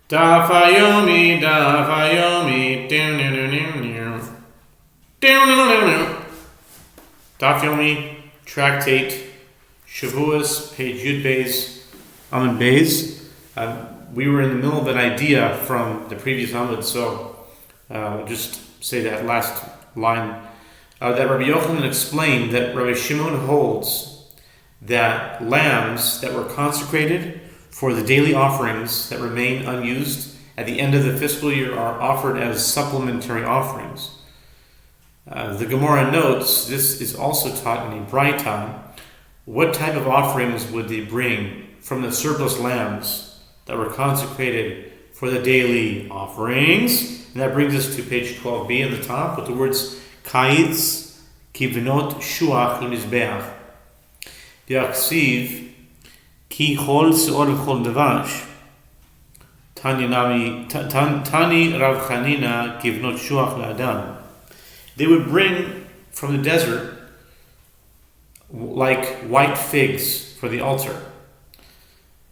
Daf Yomi, Daf Yomi, Tractate, Shevuos, page Yud Beis, Amud Beis. We were in the middle of an idea from the previous Amud, so just say that last line. That Rabbi Yochanan explained that Rabbi Shimon holds that lambs that were consecrated for the daily offerings that remain unused at the end of the fiscal year are offered as supplementary offerings. The Gemara notes this is also taught in a Braita. What type of offerings would they bring from the surplus lambs that were consecrated for the daily offerings? And that brings us to page 12b at the top with the words Kaitz Kivinot Shuach Lemizbeach. V'yaksiv Ki chol seor v'chol devash. Tani Rav Chanina kivnot shuach la'adam. They would bring from the desert like white figs for the altar.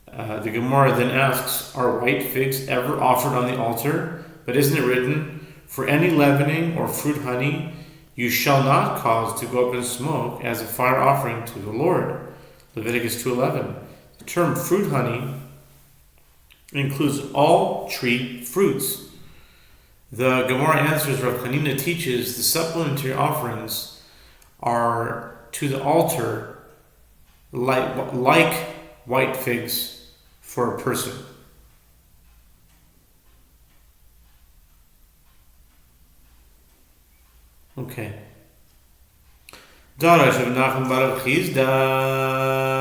The Gemara then asks, are white figs ever offered on the altar? But isn't it written, for any leavening or fruit honey you shall not cause to go up in smoke as a fire offering to the Lord? Leviticus 2:11. The term fruit honey includes all tree fruits. The Gemara answers Rav Chanina teaches the supplementary offerings are to the altar like white figs for a person. Okay. Chadash of Nachum Baruch Chizda.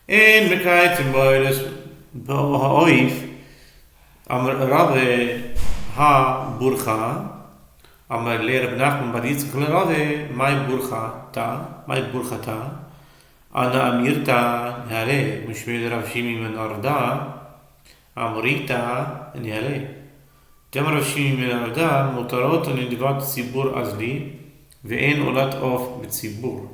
In Mekaitim Boides Bo'oif Amar Rave Ha Burcha Amar Leir Nachum Baritz Rave My Burcha Ta Ana Amirta Nihale Mishmir Rav Shimi Menarda Amrita Nihale Jamar Rav Shimi Menarda Mutarot Nidivat Tzibur Azli Ve'en Olat Of B'Tzibur.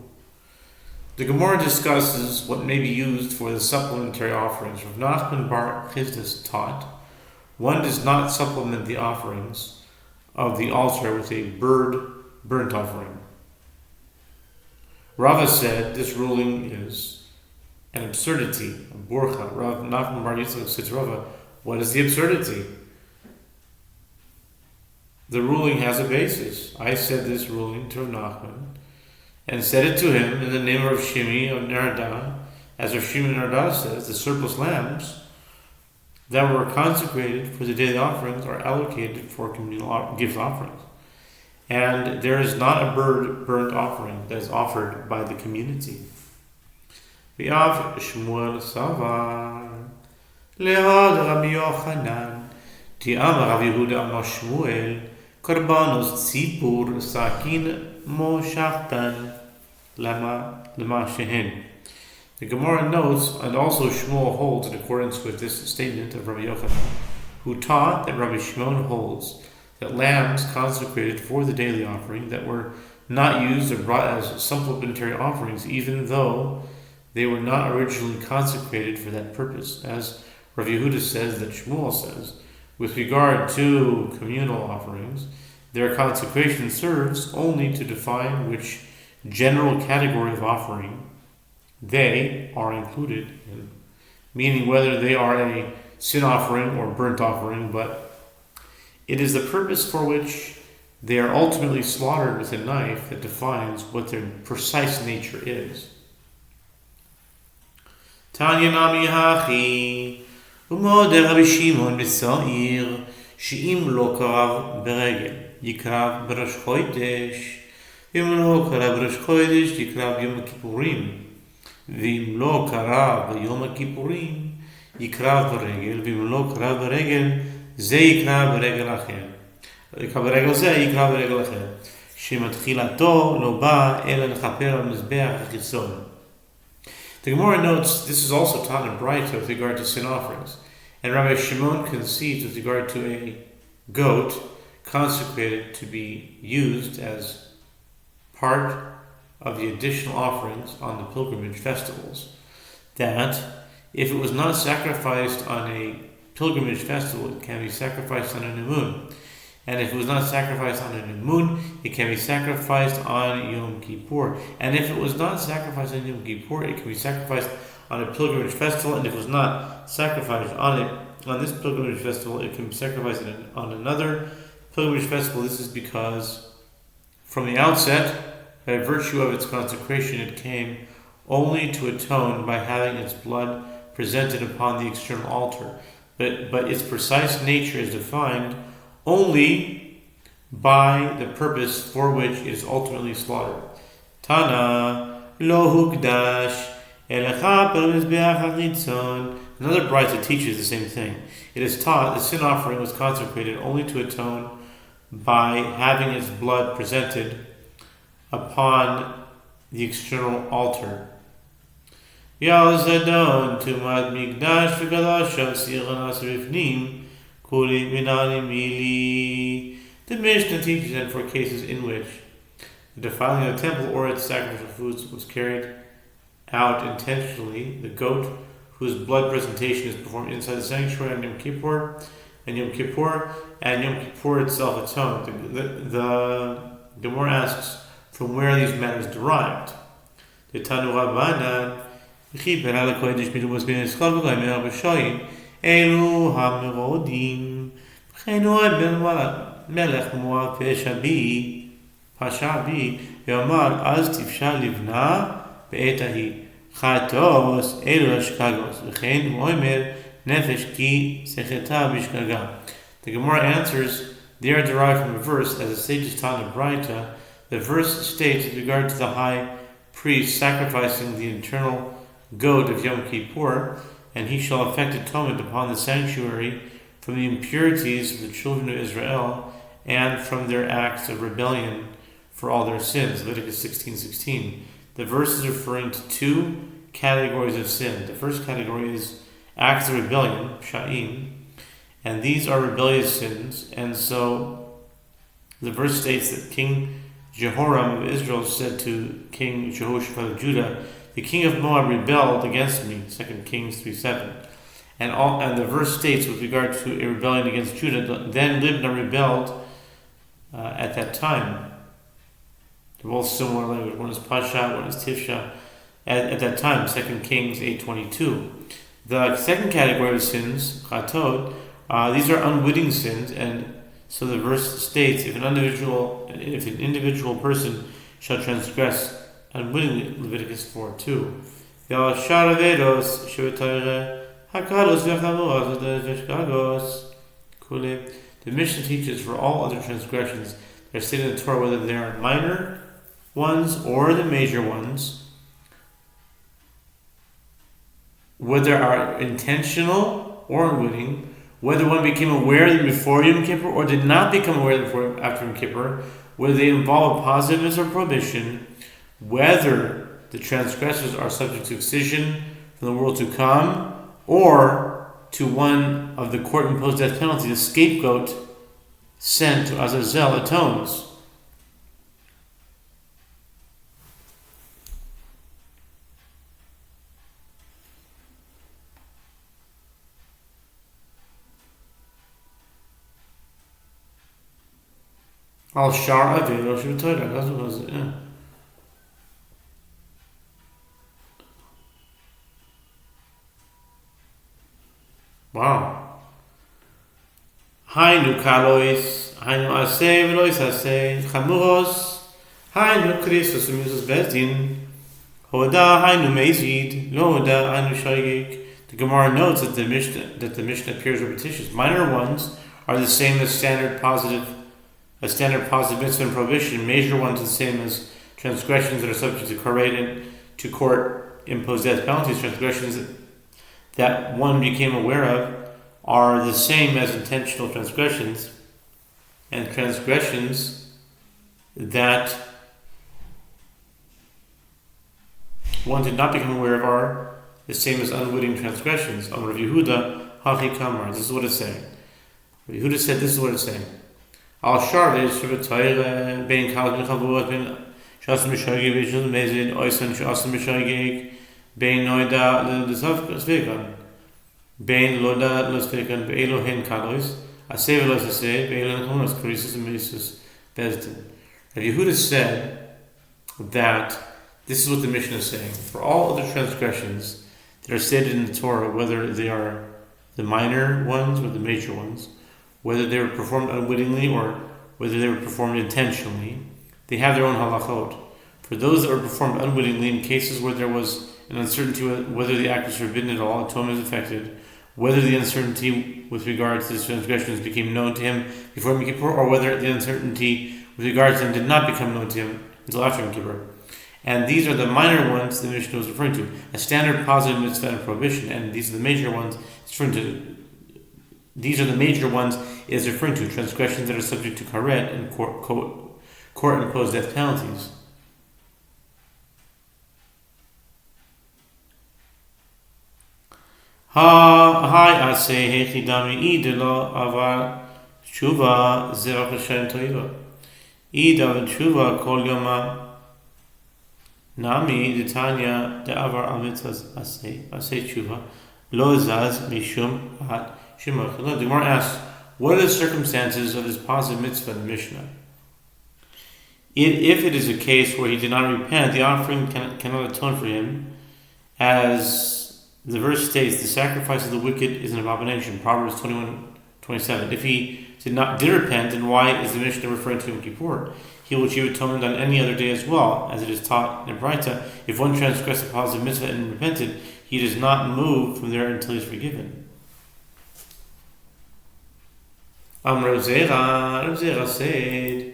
The Gemara discusses what may be used for the supplementary offerings. Rav Nachman bar Chizdas taught, one does not supplement the offerings of the altar with a burnt offering. Rava said this ruling is an absurdity, a burcha. Rav Nachman bar Yitzchak said to Rava, what is the absurdity? The ruling has a basis. I said this ruling to Rav Nachman and said it to him in the name of Shimi of Narada, as Rav Shimi Narada says, the surplus lambs that were consecrated for the daily offerings are allocated for communal gift offerings. And there is not a burnt offering that is offered by the community. V'av Shmuel Savar Lehad Rabbi Yochanan Ti'am Rav Yehuda Amar Shmuel Korbanos Tzipur Sakin Mo Shachtan Lama Shehen. The Gemara notes, and also Shmuel holds in accordance with this statement of Rabbi Yochanan, who taught that Rabbi Shimon holds that lambs consecrated for the daily offering that were not used or brought as supplementary offerings, even though they were not originally consecrated for that purpose, as Rabbi Yehuda says that Shmuel says. With regard to communal offerings, their consecration serves only to define which general category of offering they are included in, meaning whether they are a sin offering or burnt offering, but it is the purpose for which they are ultimately slaughtered with a knife that defines what their precise nature is. Tanya Nami Hachi ומאוד רבי שמעון בשעיר שאם לא קרב ברגל יקרב בראש חודש ואם לא קרב בראש חודש יקרב יום הכיפורים ואם לא קרב ביום הכיפורים יקרב ברגל ואם לא קרב ברגל זה יקרב ברגל אחר ברגל זה יקרב ברגל אחר שמתחילתו לא בא אלא לכפר על מזבח החיצון. The Gemara notes this is also taught in Braita with regard to sin offerings, and Rabbi Shimon concedes with regard to a goat consecrated to be used as part of the additional offerings on the pilgrimage festivals, that if it was not sacrificed on a pilgrimage festival, it can be sacrificed on a new moon. And if it was not sacrificed on a new moon, it can be sacrificed on Yom Kippur. And if it was not sacrificed on Yom Kippur, it can be sacrificed on a pilgrimage festival. And if it was not sacrificed on this pilgrimage festival, it can be sacrificed on another pilgrimage festival. This is because from the outset, by virtue of its consecration, it came only to atone by having its blood presented upon the external altar. But its precise nature is defined only by the purpose for which it is ultimately slaughtered. Tana lo hukdash elecha per mizbeach hanitzon. Another brayta teaches the same thing. It is taught the sin offering was consecrated only to atone by having its blood presented upon the external altar. Yal zadon tumat migdash v'gadashav si'chanas rifnim kuli minani mili. The Mishnah teaches that for cases in which the defiling of the temple or its sacrificial foods was carried out intentionally, the goat whose blood presentation is performed inside the sanctuary on Yom Kippur, and Yom Kippur itself atoned. The Gemara asks from where these matters derived. The Tanu Rabbanan Chiper ala kodesh midumas ben eschal v'goy min al-b'shoyim elu ha-merodim v'cheinu ben melech moab peshabi v'amar az tifsha livna be'et ahi chatos elu hashkagos v'chein moimer nefesh ki secheta b'shkaga. The Gemara answers they are derived from a verse, as the sages taught in the Braita. The verse states with regard to the high priest sacrificing the internal goat of Yom Kippur, and he shall effect atonement upon the sanctuary from the impurities of the children of Israel and from their acts of rebellion for all their sins. Leviticus 16:16. The verse is referring to two categories of sin. The first category is acts of rebellion, sha'im, and these are rebellious sins. And so the verse states that King Jehoram of Israel said to King Yehoshua of Judah, "The king of Moab rebelled against me," 2 Kings 3:7. And the verse states with regard to a rebellion against Judah, then Libnah rebelled at that time. They're both similar language. One is Pasha, one is Tifsha. At that time, 2 Kings 8:22. The second category of sins, Chatot, these are unwitting sins, and so the verse states, if an individual person shall transgress unwittingly, Leviticus 4:2. The Mishnah teaches for all other transgressions that are stated in the Torah, whether they are minor ones or the major ones, whether are intentional or unwitting, whether one became aware of them before Yom Kippur or did not become aware of them after Yom Kippur, whether they involve a positiveness or prohibition, whether the transgressors are subject to excision from the world to come or to one of the court-imposed death penalty, the scapegoat sent to Azazel atones. Al Shar Avilo Shuvatoida. That's what was it, yeah. Wow. Hainu Kalois, Hainu Aseh, Velois Aseh, Chamuros, Hainu Christos, Musus Bezdin, Hoda, Hainu Mezid, Loda, Hainu Shaygik. The Gemara notes that the Mishnah appears repetitious. Minor ones are the same as standard positive mitzvah and prohibition. Major ones are the same as transgressions that are subject to court-imposed death penalties. Transgressions that one became aware of are the same as intentional transgressions, and transgressions that one did not become aware of are the same as unwitting transgressions. Amar Rav Yehuda, Hachi Kamar. This is what it's saying. Rav Yehuda said, this is what it's saying. Al Sharvish Shuvatoida, Bein Kalas Mechavot, Bein Shasam Mishagig, Bein Shasam Mezid, Oisan Shasam Mishagig, Bein Noida, L'Zavkas Vegan. Bein loda lospekan be'elo hen kalos, aseh velos aseh, be'elo hen chonos, krisis and mesis bezdin. Rav Yehuda said that this is what the Mishnah is saying. For all other transgressions that are stated in the Torah, whether they are the minor ones or the major ones, whether they were performed unwittingly or whether they were performed intentionally, they have their own halachot. For those that were performed unwittingly, in cases where there was an uncertainty whether the act was forbidden at all, atonement is affected, whether the uncertainty with regard to the transgressions became known to him before Yom Kippur, or whether the uncertainty with regard to them did not become known to him until after Yom Kippur. And these are the minor ones the Mishnah was referring to, a standard positive mitzvah and prohibition, and these are the major ones it's referring to. These are the major ones it is referring to, transgressions that are subject to karet and court-imposed death penalties. Hi, I say hechidami idelo avar tshuva zerach Hashem toiva. Ida tshuva kol yoma nami detanya de avar amitzas asay tshuva lo zaz mishum at shemach. The Gemara asks, what are the circumstances of this positive mitzvah in the Mishnah? If it is a case where he did not repent, the offering cannot atone for him, as the verse states, the sacrifice of the wicked is an abomination. Proverbs 21:27. If he did repent, then why is the Mishnah referring to Yom Kippur? He will achieve atonement on any other day as well, as it is taught in Braita. If one transgressed a positive mitzvah and repented, he does not move from there until he is forgiven. Rav Zera said,